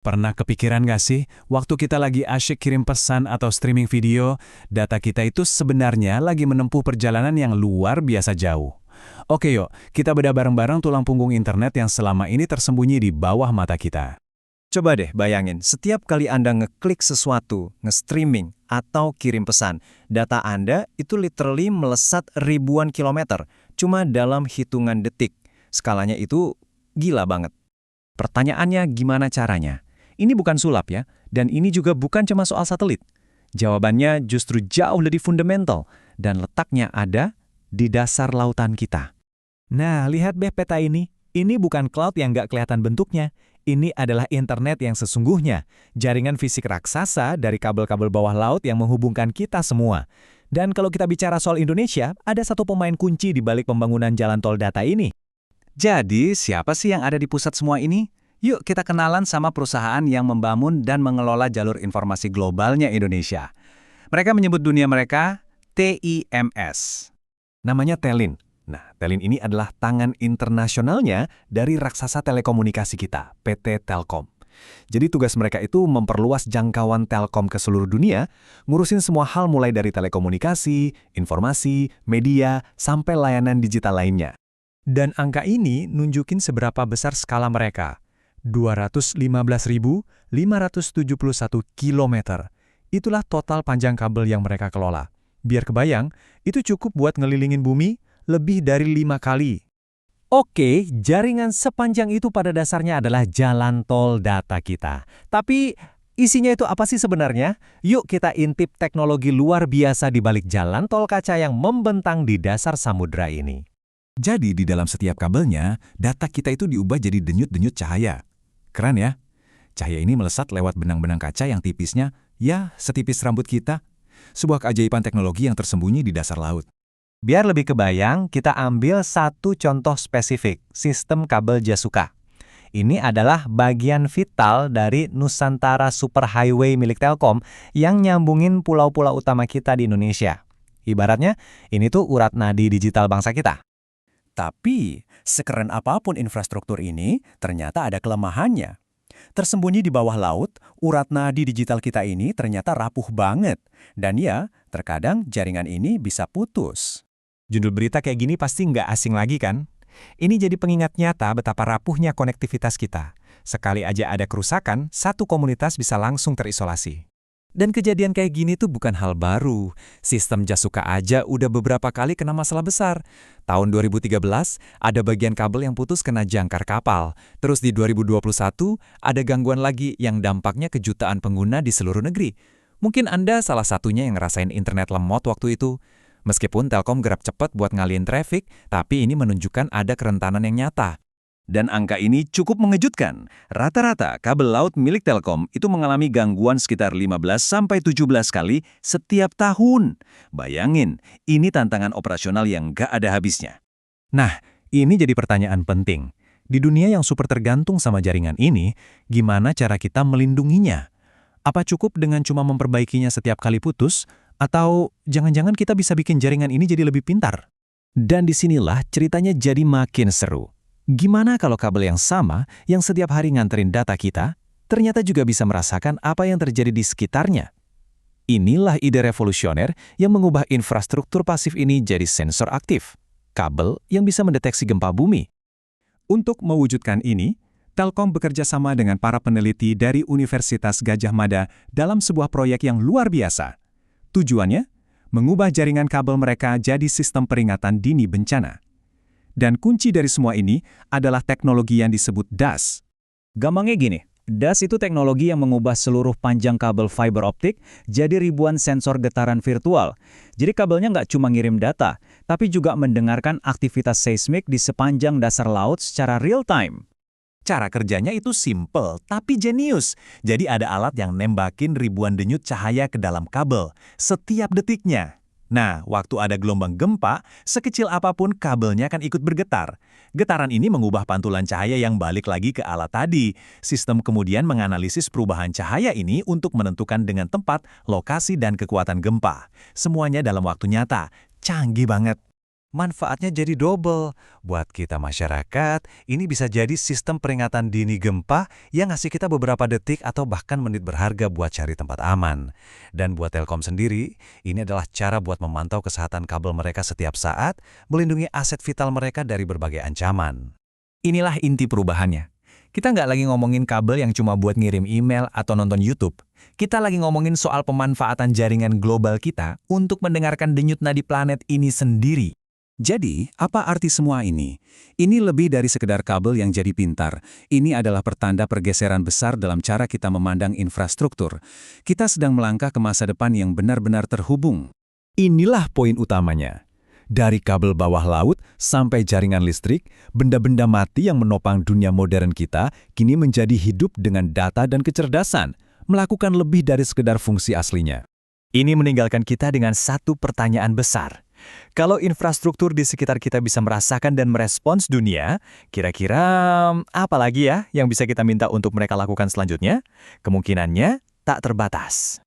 Pernah kepikiran nggak sih, waktu kita lagi asyik kirim pesan atau streaming video, data kita itu sebenarnya lagi menempuh perjalanan yang luar biasa jauh. Oke yuk, kita bedah bareng-bareng tulang punggung internet yang selama ini tersembunyi di bawah mata kita. Coba deh bayangin, setiap kali Anda ngeklik sesuatu, nge-streaming, atau kirim pesan, data Anda itu literally melesat ribuan kilometer, cuma dalam hitungan detik. Skalanya itu gila banget. Pertanyaannya gimana caranya? Ini bukan sulap ya, dan ini juga bukan cuma soal satelit. Jawabannya justru jauh lebih fundamental, dan letaknya ada di dasar lautan kita. Nah, lihat deh peta ini. Ini bukan cloud yang nggak kelihatan bentuknya. Ini adalah internet yang sesungguhnya. Jaringan fisik raksasa dari kabel-kabel bawah laut yang menghubungkan kita semua. Dan kalau kita bicara soal Indonesia, ada satu pemain kunci di balik pembangunan jalan tol data ini. Jadi, siapa sih yang ada di pusat semua ini? Yuk kita kenalan sama perusahaan yang membangun dan mengelola jalur informasi globalnya Indonesia. Mereka menyebut dunia mereka TIMS. Namanya Telin. Nah, Telin ini adalah tangan internasionalnya dari raksasa telekomunikasi kita, PT Telkom. Jadi tugas mereka itu memperluas jangkauan Telkom ke seluruh dunia, ngurusin semua hal mulai dari telekomunikasi, informasi, media, sampai layanan digital lainnya. Dan angka ini nunjukin seberapa besar skala mereka. 215.571 kilometer. Itulah total panjang kabel yang mereka kelola. Biar kebayang, itu cukup buat ngelilingin bumi lebih dari 5 kali. Oke, jaringan sepanjang itu pada dasarnya adalah jalan tol data kita. Tapi isinya itu apa sih sebenarnya? Yuk kita intip teknologi luar biasa di balik jalan tol kaca yang membentang di dasar samudra ini. Jadi di dalam setiap kabelnya, data kita itu diubah jadi denyut-denyut cahaya. Keren ya? Cahaya ini melesat lewat benang-benang kaca yang tipisnya, ya setipis rambut kita. Sebuah keajaiban teknologi yang tersembunyi di dasar laut. Biar lebih kebayang, kita ambil satu contoh spesifik, sistem kabel Jasuka. Ini adalah bagian vital dari Nusantara Superhighway milik Telkom yang nyambungin pulau-pulau utama kita di Indonesia. Ibaratnya, ini tuh urat nadi digital bangsa kita. Tapi, sekeren apapun infrastruktur ini, ternyata ada kelemahannya. Tersembunyi di bawah laut, urat nadi digital kita ini ternyata rapuh banget. Dan ya, terkadang jaringan ini bisa putus. Judul berita kayak gini pasti nggak asing lagi kan? Ini jadi pengingat nyata betapa rapuhnya konektivitas kita. Sekali aja ada kerusakan, satu komunitas bisa langsung terisolasi. Dan kejadian kayak gini tuh bukan hal baru. Sistem Jasuka aja udah beberapa kali kena masalah besar. Tahun 2013, ada bagian kabel yang putus kena jangkar kapal. Terus di 2021, ada gangguan lagi yang dampaknya ke jutaan pengguna di seluruh negeri. Mungkin Anda salah satunya yang ngerasain internet lemot waktu itu. Meskipun Telkom gerak cepat buat ngalihin traffic, tapi ini menunjukkan ada kerentanan yang nyata. Dan angka ini cukup mengejutkan. Rata-rata kabel laut milik Telkom itu mengalami gangguan sekitar 15-17 kali setiap tahun. Bayangin, ini tantangan operasional yang gak ada habisnya. Nah, ini jadi pertanyaan penting. Di dunia yang super tergantung sama jaringan ini, gimana cara kita melindunginya? Apa cukup dengan cuma memperbaikinya setiap kali putus? Atau jangan-jangan kita bisa bikin jaringan ini jadi lebih pintar? Dan disinilah ceritanya jadi makin seru. Gimana kalau kabel yang sama, yang setiap hari nganterin data kita, ternyata juga bisa merasakan apa yang terjadi di sekitarnya? Inilah ide revolusioner yang mengubah infrastruktur pasif ini jadi sensor aktif. Kabel yang bisa mendeteksi gempa bumi. Untuk mewujudkan ini, Telkom bekerja sama dengan para peneliti dari Universitas Gadjah Mada dalam sebuah proyek yang luar biasa. Tujuannya, mengubah jaringan kabel mereka jadi sistem peringatan dini bencana. Dan kunci dari semua ini adalah teknologi yang disebut DAS. Gampangnya gini, DAS itu teknologi yang mengubah seluruh panjang kabel fiber optik jadi ribuan sensor getaran virtual. Jadi kabelnya nggak cuma ngirim data, tapi juga mendengarkan aktivitas seismik di sepanjang dasar laut secara real time. Cara kerjanya itu simple, tapi jenius. Jadi ada alat yang nembakin ribuan denyut cahaya ke dalam kabel setiap detiknya. Nah, waktu ada gelombang gempa, sekecil apapun kabelnya akan ikut bergetar. Getaran ini mengubah pantulan cahaya yang balik lagi ke alat tadi. Sistem kemudian menganalisis perubahan cahaya ini untuk menentukan dengan tepat lokasi dan kekuatan gempa. Semuanya dalam waktu nyata. Canggih banget. Manfaatnya jadi double. Buat kita masyarakat, ini bisa jadi sistem peringatan dini gempa yang ngasih kita beberapa detik atau bahkan menit berharga buat cari tempat aman. Dan buat Telkom sendiri, ini adalah cara buat memantau kesehatan kabel mereka setiap saat, melindungi aset vital mereka dari berbagai ancaman. Inilah inti perubahannya. Kita nggak lagi ngomongin kabel yang cuma buat ngirim email atau nonton YouTube. Kita lagi ngomongin soal pemanfaatan jaringan global kita untuk mendengarkan denyut nadi planet ini sendiri. Jadi, apa arti semua ini? Ini lebih dari sekedar kabel yang jadi pintar. Ini adalah pertanda pergeseran besar dalam cara kita memandang infrastruktur. Kita sedang melangkah ke masa depan yang benar-benar terhubung. Inilah poin utamanya. Dari kabel bawah laut sampai jaringan listrik, benda-benda mati yang menopang dunia modern kita kini menjadi hidup dengan data dan kecerdasan, melakukan lebih dari sekedar fungsi aslinya. Ini meninggalkan kita dengan satu pertanyaan besar. Kalau infrastruktur di sekitar kita bisa merasakan dan merespons dunia, kira-kira apa lagi ya yang bisa kita minta untuk mereka lakukan selanjutnya? Kemungkinannya tak terbatas.